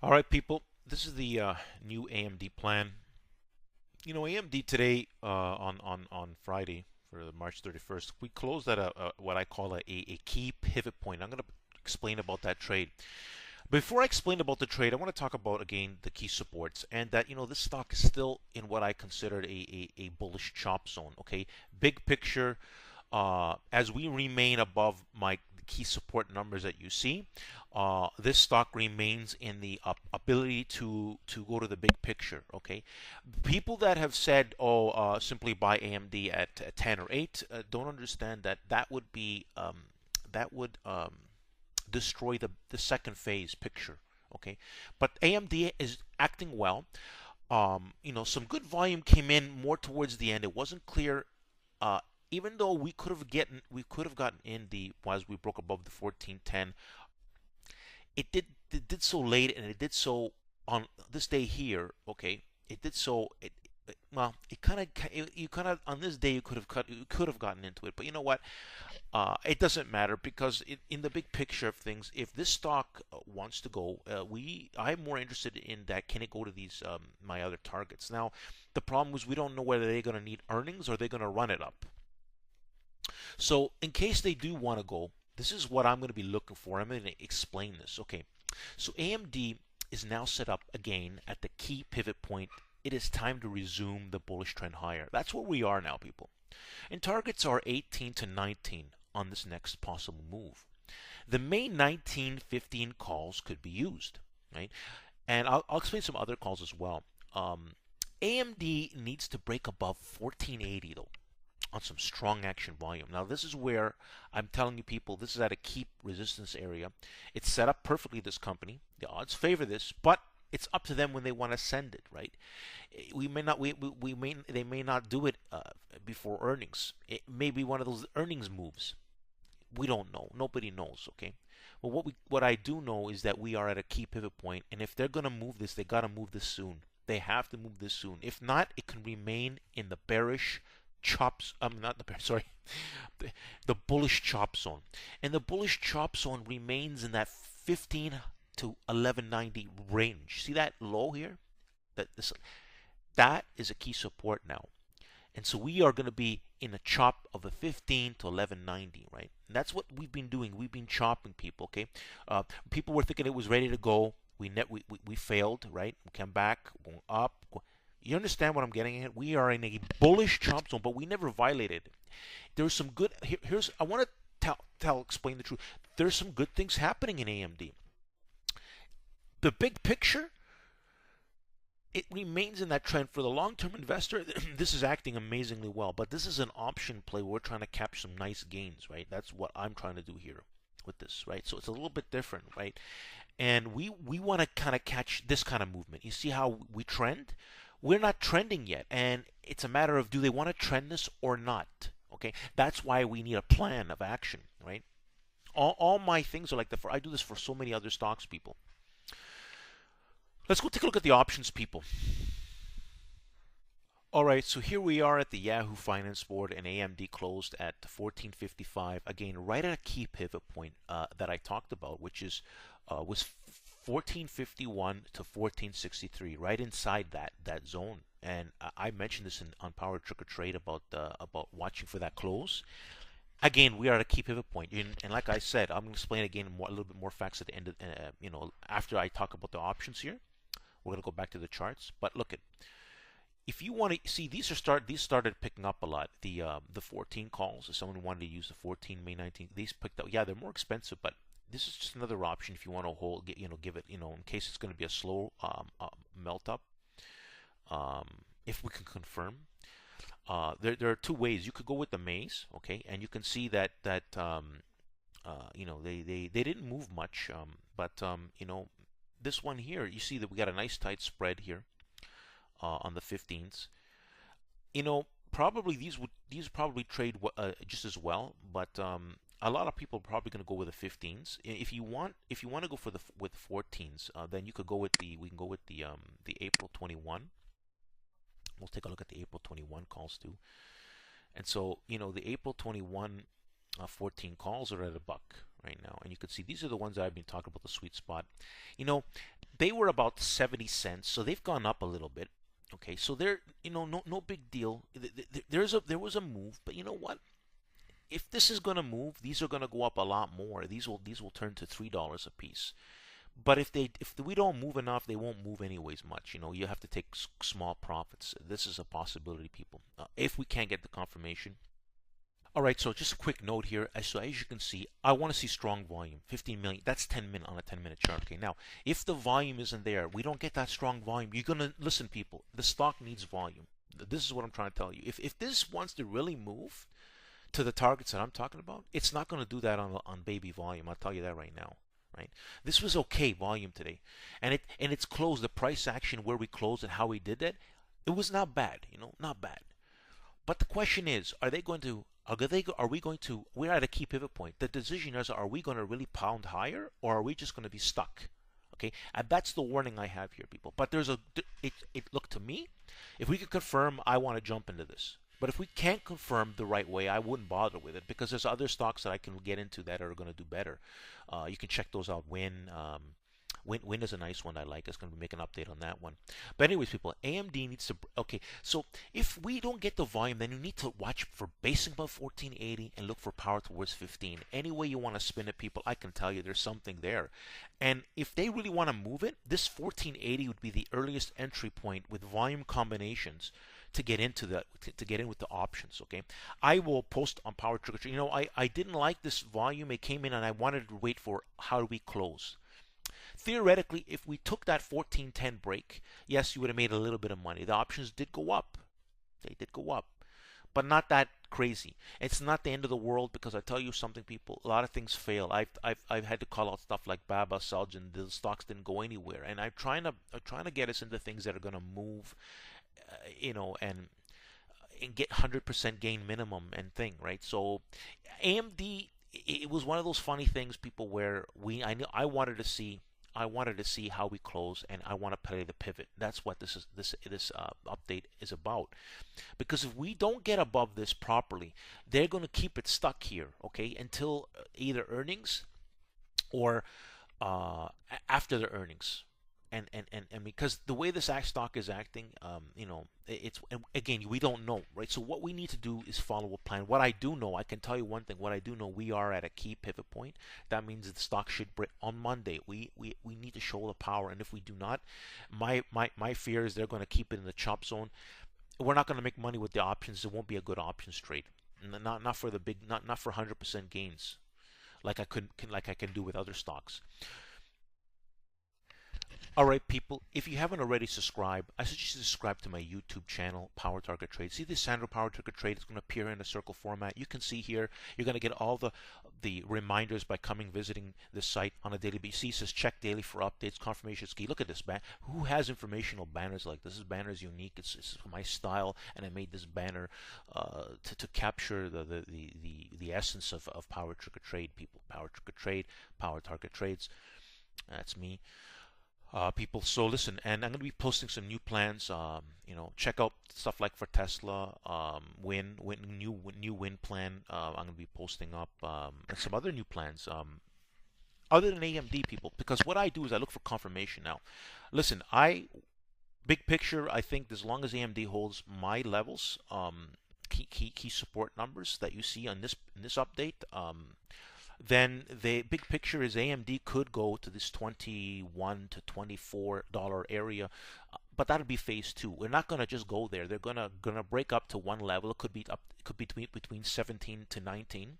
All right, people. This is the new AMD plan. AMD today on Friday for March 31st, we closed at a what I call a key pivot point. I'm going to explain about that trade. Before I explain about the trade, I want to talk about again the key supports and that this stock is still in what I considered a bullish chop zone. Okay, big picture, as we remain above my key support numbers that you see, this stock remains in the ability to go to the big picture. Okay, people that have said, "Oh, simply buy AMD at 10 or 8," don't understand that that would destroy the second phase picture. Okay, but AMD is acting well. Some good volume came in more towards the end. It wasn't clear, uh, even though we could have gotten in the as we broke above the 1410. It did so late, and it did so on this day here. Okay, it did so. Well, it kind of you kind of on this day you could have gotten into it, but you know what? It doesn't matter because in the big picture of things, if this stock wants to go, I'm more interested in that. Can it go to these my other targets? Now, the problem is we don't know whether they're going to need earnings or they're going to run it up. So, in case they do want to go, this is what I'm going to be looking for. I'm going to explain this. Okay, so AMD is now set up again at the key pivot point. It is time to resume the bullish trend higher. That's where we are now, people. And targets are 18 to 19 on this next possible move. The May 19, 15 calls could be used, right? And I'll explain some other calls as well. AMD needs to break above 1480 though on some strong action volume. Now this is where I'm telling you people, this is at a key resistance area. It's set up perfectly, this company. The odds favor this, but it's up to them when they want to send it, right? We may not, we may, they may not do it before earnings. It may be one of those earnings moves. We don't know. Nobody knows, okay? But what I do know is that we are at a key pivot point, and if they're gonna move this, they gotta move this soon. They have to move this soon. If not, it can remain in the bearish chops. Not the bear. Sorry, the bullish chop zone, and the bullish chop zone remains in that 15 to 1190 range. See that low here? That is a key support now. And so we are going to be in a chop of a 15 to 1190, right? And that's what we've been doing. We've been chopping people, okay? People were thinking it was ready to go. We failed, right? We came back, going up. You understand what I'm getting at? We are in a bullish chop zone, but we never violated it. There's some good. Here's I want to explain the truth. There's some good things happening in AMD. The big picture, it remains in that trend. For the long-term investor, this is acting amazingly well. But this is an option play. We're trying to capture some nice gains, right? That's what I'm trying to do here with this, right? So it's a little bit different, right? And we want to kind of catch this kind of movement. You see how we trend? We're not trending yet, and it's a matter of do they want to trend this or not? Okay, that's why we need a plan of action, right? All my things are like that. I do this for so many other stocks, people. Let's go take a look at the options, people. All right, so here we are at the Yahoo Finance Board, and AMD closed at 1455. Again, right at a key pivot point that I talked about, which was 1451 to 1463, right inside that zone. And I mentioned this on Power Trick or Trade about watching for that close. Again, we are at a key pivot point, and like I said, I'm going to explain again a little bit more facts at the end. After I talk about the options here, we're going to go back to the charts. But look at, if you want to see, these started picking up a lot. The 14 calls. If someone wanted to use the 14 May 19th, these picked up. Yeah, they're more expensive, but this is just another option if you want to give it, in case it's going to be a slow melt up. If we can confirm, there are two ways. You could go with the Mays, okay, and you can see that they didn't move much, but this one here, you see that we got a nice tight spread here on the 15s. Probably these probably trade just as well, but a lot of people are probably going to go with the 15s. If you want to go with 14s, then we can go with the April 21. We'll take a look at the April 21 calls too. And so the April 21 14 calls are at $1, right now, and you can see these are the ones that I've been talking about, the sweet spot. You know, they were about 70 cents, so they've gone up a little bit. Okay, so they're, no big deal. There was a move, but you know what? If this is going to move, these are going to go up a lot more. These will turn to $3 a piece. But if we don't move enough, they won't move anyways much. You have to take small profits. This is a possibility, people. If we can't get the confirmation. All right, so just a quick note here. So as you can see, I want to see strong volume, 15 million. That's 10 minute on a 10-minute chart. Okay, now if the volume isn't there, we don't get that strong volume. You're gonna listen, people. The stock needs volume. This is what I'm trying to tell you. If this wants to really move to the targets that I'm talking about, it's not going to do that on baby volume. I'll tell you that right now. Right? This was okay volume today, and it's closed. The price action where we closed and how we did that, it was not bad. Not bad. But the question is, are we going to, we're at a key pivot point. The decision is, are we going to really pound higher, or are we just going to be stuck? Okay, and that's the warning I have here, people. But it look to me, if we can confirm, I want to jump into this. But if we can't confirm the right way, I wouldn't bother with it, because there's other stocks that I can get into that are going to do better. You can check those out. Win is a nice one I like. It's going to make an update on that one. But anyways, people, AMD needs to. Okay, so if we don't get the volume, then you need to watch for basing above 1480 and look for power towards 15. Any way you want to spin it, people, I can tell you there's something there. And if they really want to move it, this 1480 would be the earliest entry point with volume combinations to get into to get in with the options. Okay, I will post on Power Trigger. I didn't like this volume. It came in and I wanted to wait for how do we close. Theoretically, if we took that 1410 break, yes, you would have made a little bit of money. The options did go up. They did go up, but not that crazy. It's not the end of the world, because I tell you something, people, a lot of things fail. I've had to call out stuff like Baba, Selgin. The stocks didn't go anywhere, and I'm trying to get us into things that are going to move, and get 100% gain minimum and thing, right? So AMD, it was one of those funny things, people, where I wanted to see how we close, and I want to play the pivot. That's what this update is about. Because if we don't get above this properly, they're going to keep it stuck here, okay, until either earnings or after the earnings. And because the way this stock is acting, it's, again, we don't know, right? So what we need to do is follow a plan. What I do know, I can tell you one thing. What I do know, we are at a key pivot point. That means that the stock should break on Monday. We need to show the power, and if we do not, my fear is they're going to keep it in the chop zone. We're not going to make money with the options. It won't be a good options trade. Not for the big, not for 100% gains, like I can do with other stocks. Alright, people, if you haven't already subscribed, I suggest you subscribe to my YouTube channel, Power Target Trade. See this Sandro Power Target Trade is going to appear in a circle format. You can see here, you're going to get all the reminders by visiting this site on a daily basis. It says check daily for updates, confirmation key. Look at this, who has informational banners like this? This banner is unique. It's my style, and I made this banner to capture the essence of Power Target Trade, people. Power Target Trade, Power Target Trades. That's me. People, so listen, and I'm going to be posting some new plans. Check out stuff like for Tesla, new win plan. I'm going to be posting up, and some other new plans. Other than AMD, people, because what I do is I look for confirmation. Now, listen, big picture, I think as long as AMD holds my levels, key support numbers that you see on this update, then the big picture is AMD could go to this $21 to $24 area, but that'll be phase two. We're not going to just go there. They're gonna break up to one level. It could be between 17 to 19,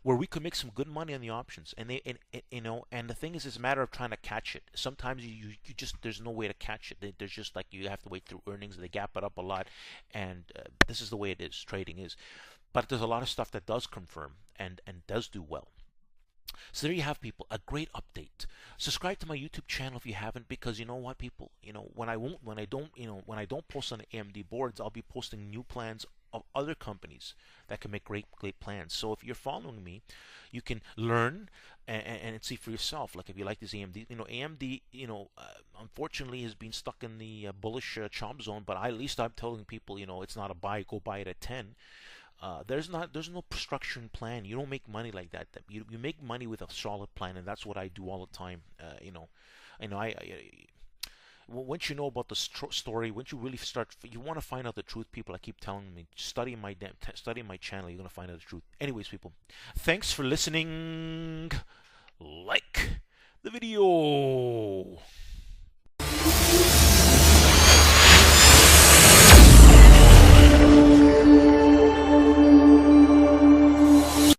where we could make some good money on the options. And and the thing is, it's a matter of trying to catch it. Sometimes you just, there's no way to catch it. There's just, like, you have to wait through earnings. They gap it up a lot, and this is the way it is. Trading is, but there's a lot of stuff that does confirm and does do well. So there you have, people, a great update. Subscribe to my YouTube channel if you haven't, because you know what, people, when I don't post on the AMD boards, I'll be posting new plans of other companies that can make great plans. So if you're following me, you can learn and see for yourself. Like, if you like this AMD, AMD, unfortunately has been stuck in the bullish chop zone, but at least I'm telling people, it's not a buy. Go buy it at 10. there's no structure and plan. You don't make money like that. You make money with a solid plan, and that's what I do all the time. Once you know about the story, once you really start, you want to find out the truth. People, I keep telling me, study my channel. You're gonna find out the truth. Anyways, people, thanks for listening. Like the video.